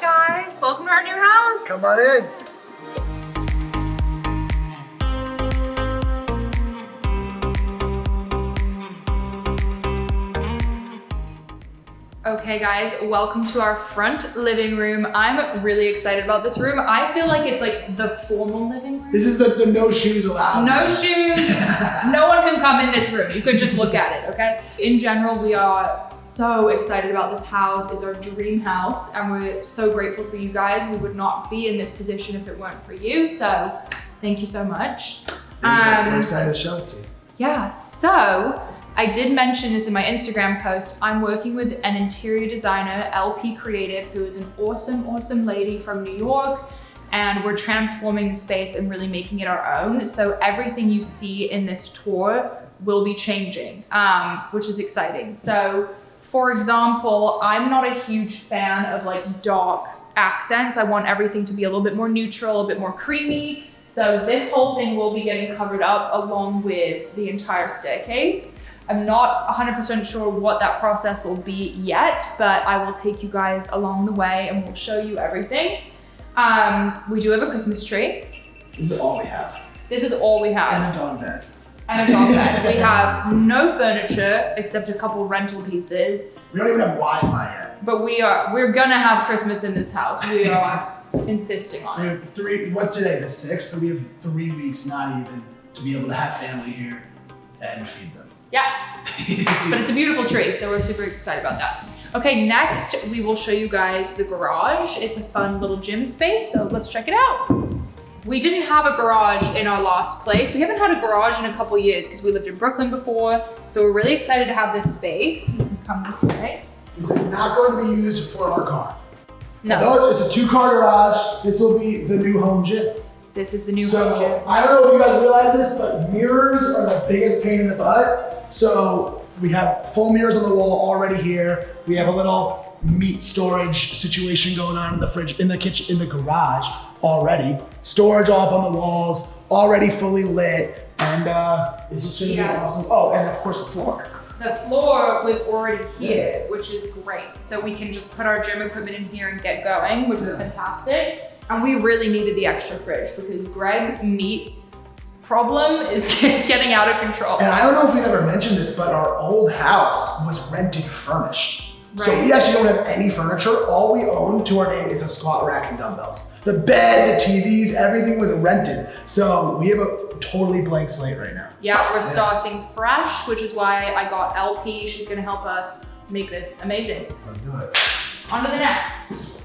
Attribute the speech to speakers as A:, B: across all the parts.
A: guys, welcome to our new house.
B: Come on in.
A: Okay guys, welcome to our front living room. I'm really excited about this room. I feel like it's like the formal living room.
B: This is the no shoes allowed.
A: No shoes, no one can come in this room. You could just look at it, okay? In general, we are so excited about this house. It's our dream house and we're so grateful for you guys. We would not be in this position if it weren't for you, so thank you so much.
B: We're excited to show it to you.
A: Yeah, so I did mention this in my Instagram post. I'm working with an interior designer, LP Creative, who is an awesome lady from New York, and we're transforming the space and really making it our own. So everything you see in this tour will be changing, which is exciting. So for example, I'm not a huge fan of like dark accents. I want everything to be a little bit more neutral, a bit more creamy. So this whole thing will be getting covered up along with the entire staircase. I'm not 100% sure what that process will be yet, but I will take you guys along the way and we'll show you everything. We do have a Christmas tree.
B: This is all we have.
A: This is all we have.
B: And a dog bed.
A: And a dog bed. We have no furniture except a couple rental pieces.
B: We don't even have Wi-Fi yet.
A: But we're gonna have Christmas in this house. We are insisting on it.
B: So we have what's today, the 6th? So we have 3 weeks, not even, to be able to have family here and feed them.
A: Yeah, but it's a beautiful tree, so we're super excited about that. Okay, next we will show you guys the garage. It's a fun little gym space, so let's check it out. We didn't have a garage in our last place. We haven't had a garage in a couple years because we lived in Brooklyn before, so we're really excited to have this space. You can come this way.
B: This is not going to be used for our car.
A: No.
B: Although it's a 2-car garage, this will be the new home gym.
A: This is the new home gym.
B: I don't know if you guys realize this, but mirrors are the biggest pain in the butt. So we have full mirrors on the wall already here. We have a little meat storage situation going on in the fridge, in the kitchen, in the garage already. Storage all up on the walls, already fully lit. And it's just gonna be awesome. Oh, and of course the floor.
A: The floor was already here, which is great. So we can just put our gym equipment in here and get going, which is fantastic. And we really needed the extra fridge because Greg's meat problem is getting out of control.
B: And I don't know if we've ever mentioned this, but our old house was rented furnished.
A: Right.
B: So we actually don't have any furniture. All we own to our name is a squat rack and dumbbells. The bed, the TVs, everything was rented. So we have a totally blank slate right now.
A: Yeah, we're starting fresh, which is why I got LP. She's gonna help us make this amazing.
B: Let's do it.
A: On to the next.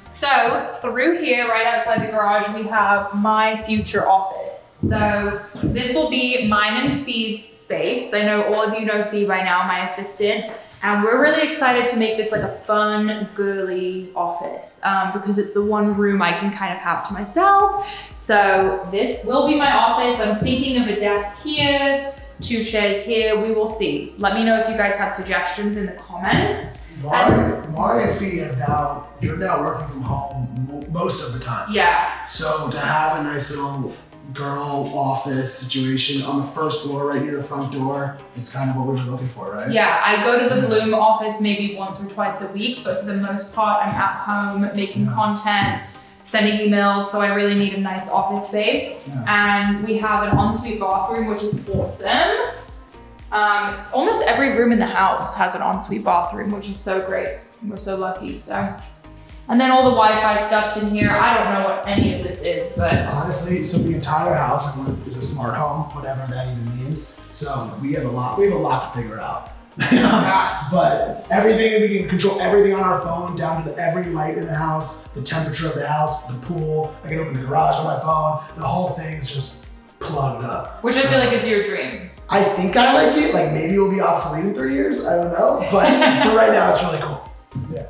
A: So through here, right outside the garage, we have my future office. So this will be mine and Fee's space. I know all of you know Fee by now, my assistant. And we're really excited to make this like a fun, girly office because it's the one room I can kind of have to myself. So this will be my office. I'm thinking of a desk here, 2 chairs here. We will see. Let me know if you guys have suggestions in the comments.
B: Mari and Fee you're now working from home most of the time.
A: Yeah.
B: So to have a nice little girl office situation on the first floor right near the front door, it's kind of what we were looking for, right?
A: Yeah, I go to the Bloom office maybe once or twice a week, but for the most part, I'm at home making content, sending emails, so I really need a nice office space. Yeah. And we have an ensuite bathroom, which is awesome. Almost every room in the house has an ensuite bathroom, which is so great. We're so lucky, so. And then all the Wi-Fi stuff's in here. I don't know what any of this is, but.
B: Honestly, so the entire house is a smart home, whatever that even means. So we have a lot to figure out. But everything, we can control everything on our phone, down to every light in the house, the temperature of the house, the pool. I can open the garage on my phone. The whole thing's just plugged up.
A: Which I feel like is your dream.
B: I think I like it. Like maybe it will be obsolete in 3 years. I don't know. But for right now, it's really cool. Yeah.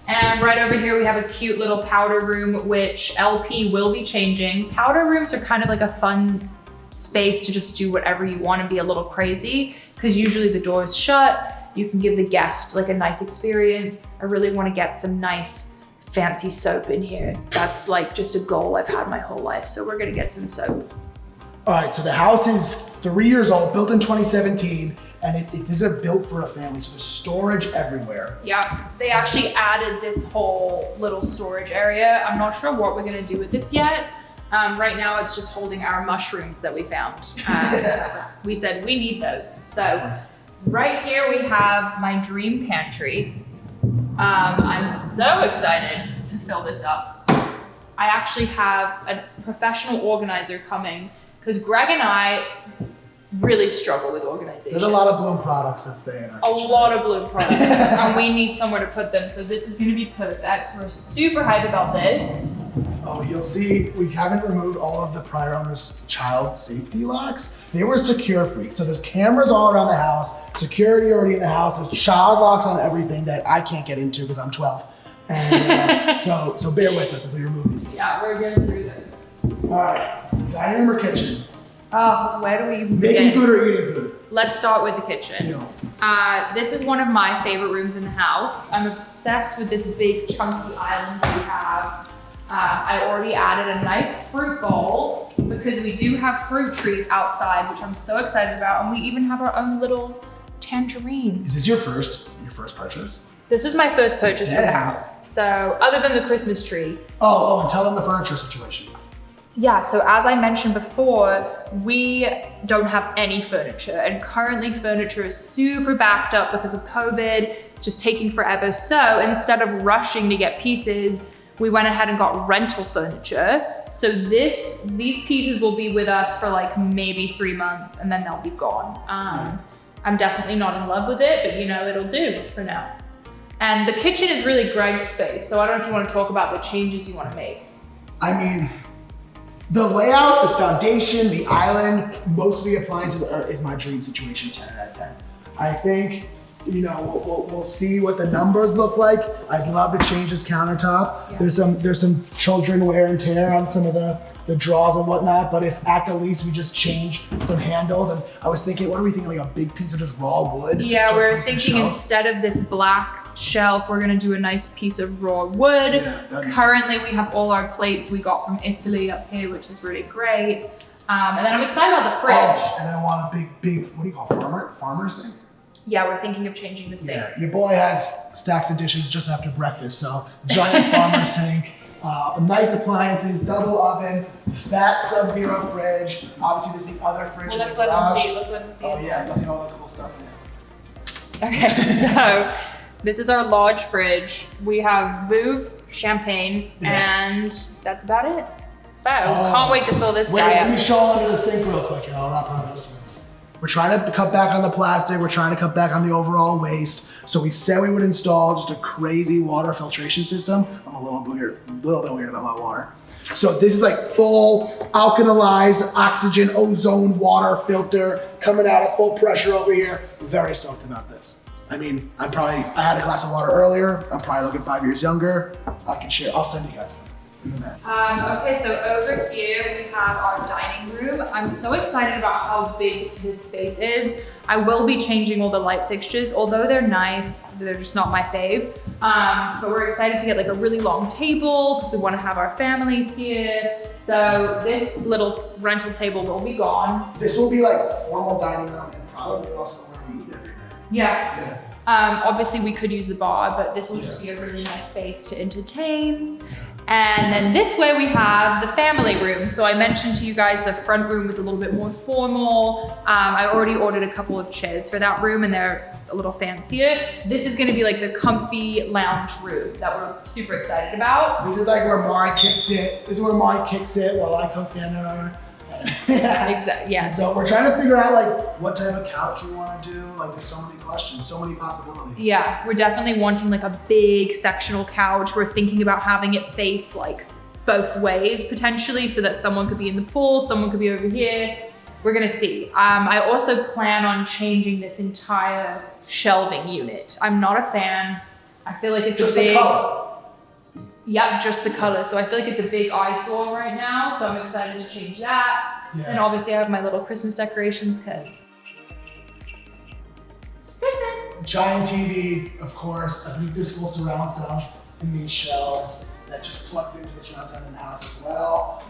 A: And right over here, we have a cute little powder room, which LP will be changing. Powder rooms are kind of like a fun space to just do whatever you want and be a little crazy, because usually the door is shut. You can give the guest like a nice experience. I really want to get some nice fancy soap in here. That's like just a goal I've had my whole life. So we're gonna get some soap.
B: All right, so the house is 3 years old, built in 2017. And these are built for a family, so there's storage everywhere.
A: Yeah, they actually added this whole little storage area. I'm not sure what we're gonna do with this yet. Right now it's just holding our mushrooms that we found. We said we need those. So right here we have my dream pantry. I'm so excited to fill this up. I actually have a professional organizer coming because Greg and I really struggle with organization.
B: There's a lot of Bloom products that stay in our kitchen.
A: A lot of Bloom products, and we need somewhere to put them. So this is gonna be perfect. So we're super hyped about this.
B: Oh, you'll see, we haven't removed all of the prior owner's child safety locks. They were secure free. So there's cameras all around the house, security already in the house. There's child locks on everything that I can't get into because I'm 12. And so bear with us as we remove these things.
A: Yeah, we're getting through this.
B: All right, dining room or kitchen?
A: Oh, where do we
B: Making
A: begin?
B: food or eating food?
A: Let's start with the kitchen. This is one of my favorite rooms in the house. I'm obsessed with this big chunky island that we have. I already added a nice fruit bowl because we do have fruit trees outside, which I'm so excited about. And we even have our own little tangerine.
B: Is this your first purchase?
A: This was my first purchase for the house. So other than the Christmas tree.
B: Oh, and tell them the furniture situation.
A: Yeah, so as I mentioned before, we don't have any furniture, and currently furniture is super backed up because of COVID. It's just taking forever. So instead of rushing to get pieces, we went ahead and got rental furniture. So these pieces will be with us for like maybe 3 months and then they'll be gone. I'm definitely not in love with it, but you know, it'll do for now. And the kitchen is really Greg's space. So I don't know if you want to talk about the changes you want to make.
B: I mean, the layout, the foundation, the island, most of the appliances is my dream situation, 10 out of 10. I think, you know, we'll see what the numbers look like. I'd love to change this countertop. Yeah. There's some children wear and tear on some of the drawers and whatnot, but if at the least we just change some handles, and I was thinking, what are we thinking, like a big piece of just raw wood?
A: Yeah, we're thinking instead of this black shelf, we're gonna do a nice piece of raw wood. Yeah, currently we have all our plates we got from Italy up here, which is really great. And then I'm excited about the fridge.
B: Oh, and I want a big, what do you call farmer sink?
A: Yeah, we're thinking of changing the sink.
B: Yeah, your boy has stacks of dishes just after breakfast, so giant farmer sink, nice appliances, double oven, fat Sub-Zero fridge. Obviously, there's the other fridge.
A: Well, let's let them see.
B: Oh yeah, look at all the cool stuff in it.
A: Okay, so this is our large fridge. We have Veuve, champagne, and that's about it. So, can't wait to fill this guy up.
B: Let me show under the sink real quick here. I'll wrap around this one. We're trying to cut back on the plastic. We're trying to cut back on the overall waste. So we said we would install just a crazy water filtration system. I'm a little bit weird about my water. So this is like full alkalized oxygen ozone water filter coming out at full pressure over here. Very stoked about this. I mean, I had a glass of water earlier. I'm probably looking 5 years younger. I'll send you guys some.
A: Okay, so over here we have our dining room. I'm so excited about how big this space is. I will be changing all the light fixtures, although they're nice, they're just not my fave. But we're excited to get like a really long table because we want to have our families here. So this little rental table will be gone.
B: This will be like a formal dining room and probably also where we eat every day.
A: Yeah. Obviously we could use the bar, but this will just be a really nice space to entertain. And then this way we have the family room. So I mentioned to you guys the front room was a little bit more formal. I already ordered a couple of chairs for that room and they're a little fancier. This is gonna be like the comfy lounge room that we're super excited about.
B: This is like where Mari kicks it. This is where Mari kicks it while I cook dinner.
A: Exactly, yes.
B: So we're trying to figure out like what type of couch we want to do. Like there's so many questions, so many possibilities.
A: Yeah, we're definitely wanting like a big sectional couch. We're thinking about having it face like both ways potentially so that someone could be in the pool, someone could be over here. We're gonna see. I also plan on changing this entire shelving unit. I'm not a fan. I feel like it's
B: just
A: a big...
B: the color.
A: Yep, just the color. So I feel like it's a big eyesore right now. So I'm excited to change that. Yeah. And obviously I have my little Christmas decorations because Christmas.
B: Giant TV, of course. I think there's full surround sound in these shelves that just plugs into the surround sound in the house as well.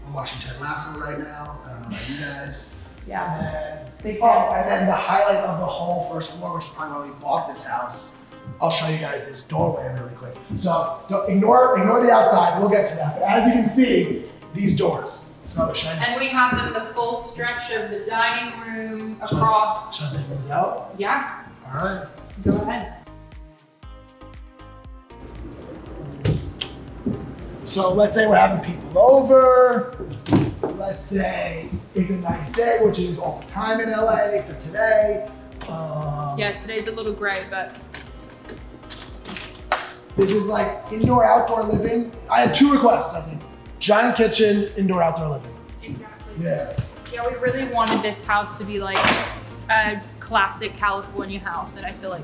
B: We're watching Ted Lasso right now. I don't know about you guys.
A: Yeah.
B: And then
A: Big
B: Oh,
A: house.
B: and then the highlight of the whole first floor, which is probably why we bought this house. I'll show you guys this doorway really quick. So ignore the outside, we'll get to that. But as you can see, these doors. So should I just,
A: And we have them the full stretch of the dining room across.
B: should I take these out?
A: Yeah,
B: All right.
A: go ahead.
B: So let's say we're having people over. Let's say it's a nice day, which is all the time in LA, except today.
A: Yeah, today's a little gray, but
B: This is like indoor, outdoor living. I had 2 requests, I think. Giant kitchen, indoor, outdoor living.
A: exactly.
B: Yeah.
A: Yeah, we really wanted this house to be like a classic California house, and I feel like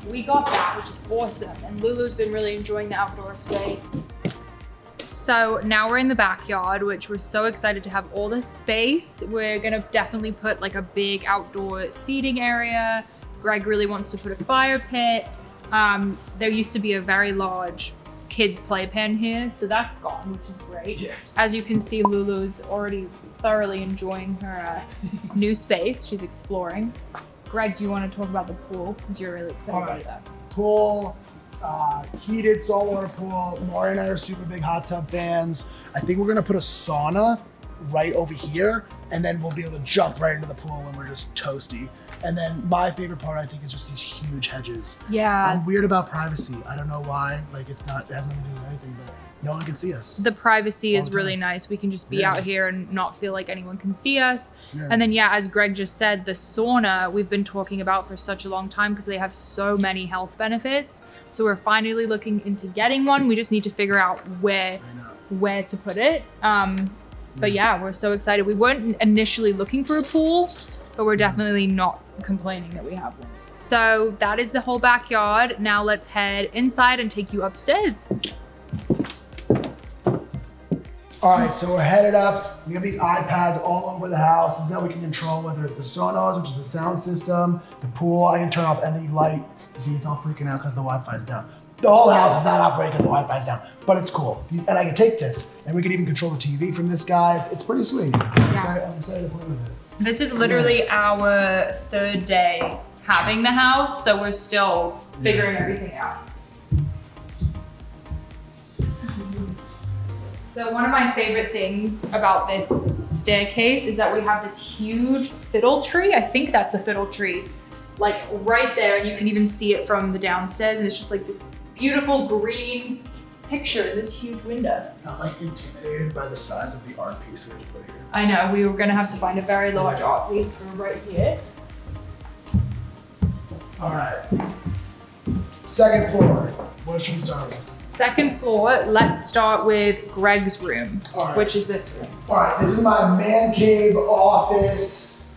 A: we got that, which is awesome. And Lulu's been really enjoying the outdoor space. So now we're in the backyard, which we're so excited to have all this space. We're gonna definitely put like a big outdoor seating area. Greg really wants to put a fire pit. There used to be a very large kids playpen here, so that's gone, which is great.
B: Yeah.
A: As you can see, Lulu's already thoroughly enjoying her new space. She's exploring. Greg, do you want to talk about the pool? Because you're really excited about that.
B: Pool, heated saltwater pool. Maury and I are super big hot tub fans. I think we're gonna put a sauna right over here, and then we'll be able to jump right into the pool when we're just toasty. And then my favorite part, I think, is just these huge hedges.
A: Yeah.
B: I'm weird about privacy. I don't know why. Like, it has nothing to do with anything, but no one can see us.
A: The privacy is
B: All the
A: really
B: time.
A: nice. We can just be
B: Yeah.
A: out here and not feel like anyone can see us.
B: Yeah.
A: And then, yeah, as Greg just said, the sauna we've been talking about for such a long time because they have so many health benefits. So we're finally looking into getting one. We just need to figure out
B: I know.
A: where to put it. But yeah, we're so excited. We weren't initially looking for a pool, but we're definitely not complaining that we have one. So that is the whole backyard. Now let's head inside and take you upstairs.
B: All right, so we're headed up. We have these iPads all over the house. This is how we can control whether it's the Sonos, which is the sound system, the pool. I can turn off any light. See, it's all freaking out because the Wi-Fi is down. The whole house is not operating because the Wi-Fi is down, but it's cool. And I can take this, and we can even control the TV from this guy. It's pretty sweet. I'm excited to play with it.
A: This is literally our 3rd day having the house, so we're still figuring everything out. So one of my favorite things about this staircase is that we have this huge fiddle tree. I think that's a fiddle tree, like right there, and you can even see it from the downstairs, and it's just like this beautiful green picture in this huge window.
B: I'm like intimidated by the size of the art piece we have to put here.
A: I know, we were gonna have to find a very large art piece from right here.
B: All right. 2nd floor. What should we start with?
A: 2nd floor, let's start with Greg's room,
B: All right.
A: which is this room.
B: All right, this is my man cave, office,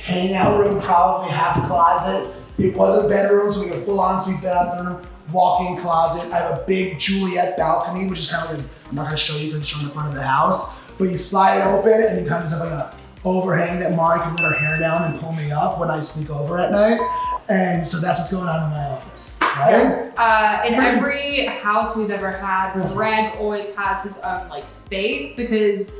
B: hangout room, probably half closet. It was a bedroom, so we have a full ensuite bathroom, walk-in closet. I have a big Juliet balcony, which is kind of like, I'm not gonna show you because it's showing the front of the house, but you slide it open and you kind of just have like a overhang that Mari can let her hair down and pull me up when I sneak over at night. And so that's what's going on in my office, right?
A: In every house we've ever had, Greg always has his own like space because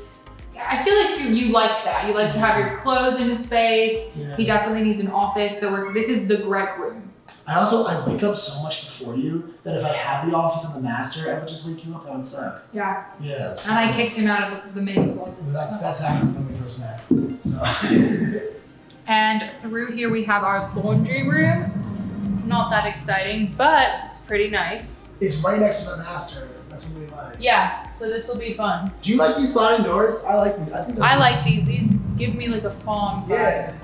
A: I feel like you like that. You like to have your clothes in a space.
B: Yeah.
A: He definitely needs an office. So this is the Greg room.
B: I wake up so much before you that if I had the office and the master, I would just wake you up. That would suck.
A: Yeah.
B: Yeah. So
A: And I kicked him out of the main closet.
B: that's happened when we first met. So.
A: And through here we have our laundry room. Not that exciting, but it's pretty nice.
B: It's right next to the master. That's what we like.
A: Yeah, so this will be fun.
B: Do you like these sliding doors? I like these. I think they're
A: I
B: cool.
A: like these. These give me like a farm vibe.
B: Yeah.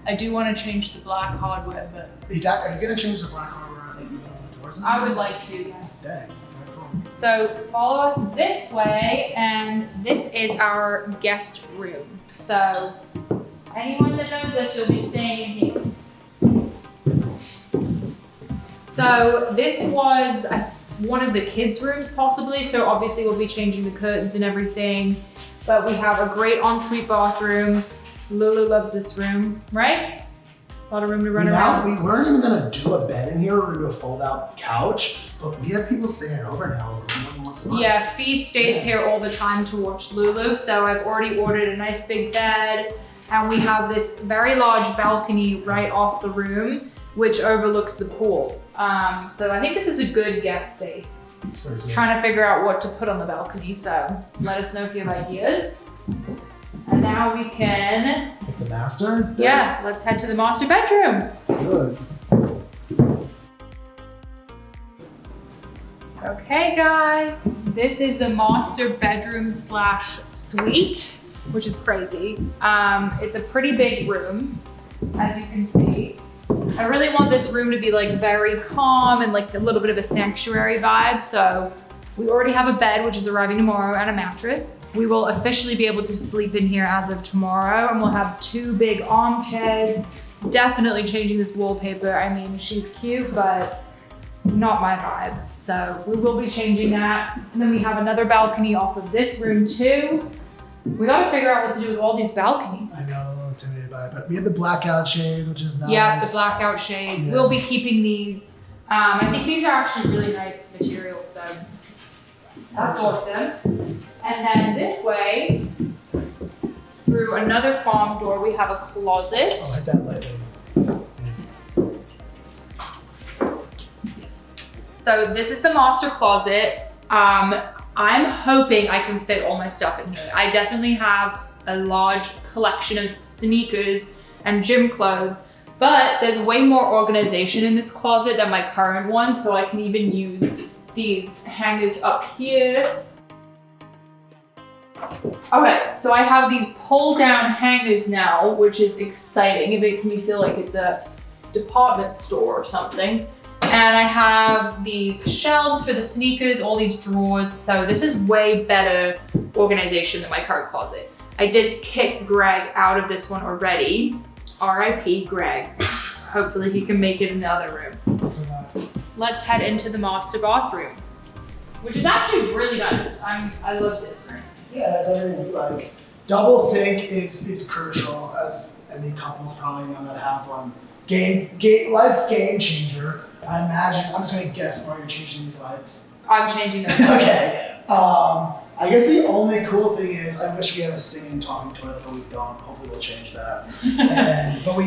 A: I do want to change the black hardware, but
B: Are you gonna change the black hardware that you put on the doors?
A: I would like to, yes.
B: Dang. Very cool.
A: So follow us this way, and this is our guest room. So anyone that knows us, you'll be staying in here. So this was one of the kids' rooms possibly, so obviously we'll be changing the curtains and everything, but we have a great ensuite bathroom. Lulu loves this room, right? A lot of room to run around.
B: We weren't even gonna do a bed in here. We were gonna do a fold-out couch, but we have people staying over now more than once a month.
A: Yeah, Fee stays here all the time to watch Lulu, so I've already ordered a nice big bed. And we have this very large balcony right off the room, which overlooks the pool. So I think this is a good guest space. Trying to figure out what to put on the balcony, so let us know if you have ideas. And now we can...
B: Pick the master?
A: Yeah, let's head to the master bedroom.
B: Good.
A: Okay guys, this is the master bedroom slash suite, which is crazy. It's a pretty big room, as you can see. I really want this room to be like very calm and like a little bit of a sanctuary vibe. So we already have a bed, which is arriving tomorrow, and a mattress. We will officially be able to sleep in here as of tomorrow, and we'll have 2 big armchairs. Definitely changing this wallpaper. I mean, she's cute, but not my vibe. So we will be changing that. And then we have another balcony off of this room too. We gotta figure out what to do with all these balconies.
B: I know, I'm a little intimidated by it, but we have the blackout shades, which is nice.
A: Yeah, the blackout shades.
B: Yeah.
A: We'll be keeping these. I think these are actually really nice materials, so that's awesome. And then this way, through another farm door, we have a closet.
B: I'll hit that lightly.
A: So this is the master closet. I'm hoping I can fit all my stuff in here. I definitely have a large collection of sneakers and gym clothes, but there's way more organization in this closet than my current one, so I can even use these hangers up here. Okay, so I have these pull down hangers now, which is exciting. It makes me feel like it's a department store or something. And I have these shelves for the sneakers, all these drawers. So this is way better organization than my current closet. I did kick Greg out of this one already. R.I.P. Greg. Hopefully he can make it in the other room. Let's head into the master bathroom, which is actually really nice. I love this room.
B: Yeah, that's everything we like. Double sink is crucial, as any couples probably know that have one. Life game changer. I imagine, I'm just gonna guess why you're changing these lights.
A: I'm changing those.
B: Okay. I guess the only cool thing is I wish we had a singing talking toilet, but we don't. Hopefully we'll change that.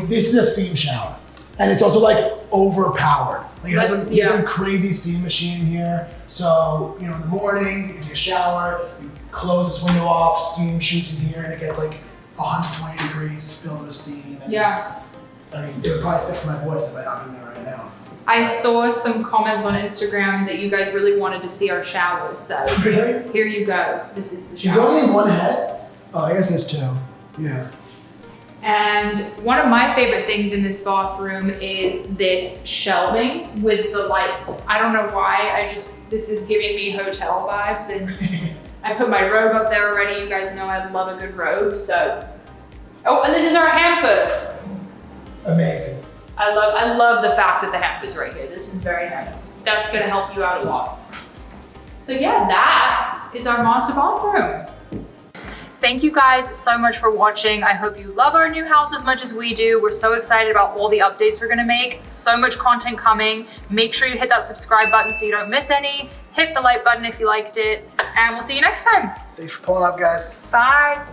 B: This is a steam shower. And it's also like overpowered. Like it has some crazy steam machine here. So, in the morning, you can take a shower, you close this window off, steam shoots in here, and it gets like 120 degrees filled with steam. And it would probably fix my voice if I hopped in there right now.
A: I saw some comments on Instagram that you guys really wanted to see our shower, so
B: really?
A: Here you go. This is the shower.
B: She's only in one head? Oh, I guess there's 2. Yeah.
A: And one of my favorite things in this bathroom is this shelving with the lights. I don't know why, this is giving me hotel vibes, and I put my robe up there already. You guys know I love a good robe, so. Oh, and this is our hamper.
B: Amazing.
A: I love the fact that the hamper's right here. This is very nice. That's gonna help you out a lot. So yeah, that is our master bathroom. Thank you guys so much for watching. I hope you love our new house as much as we do. We're so excited about all the updates we're gonna make. So much content coming. Make sure you hit that subscribe button so you don't miss any. Hit the like button if you liked it, and we'll see you next time.
B: Thanks for pulling up, guys.
A: Bye.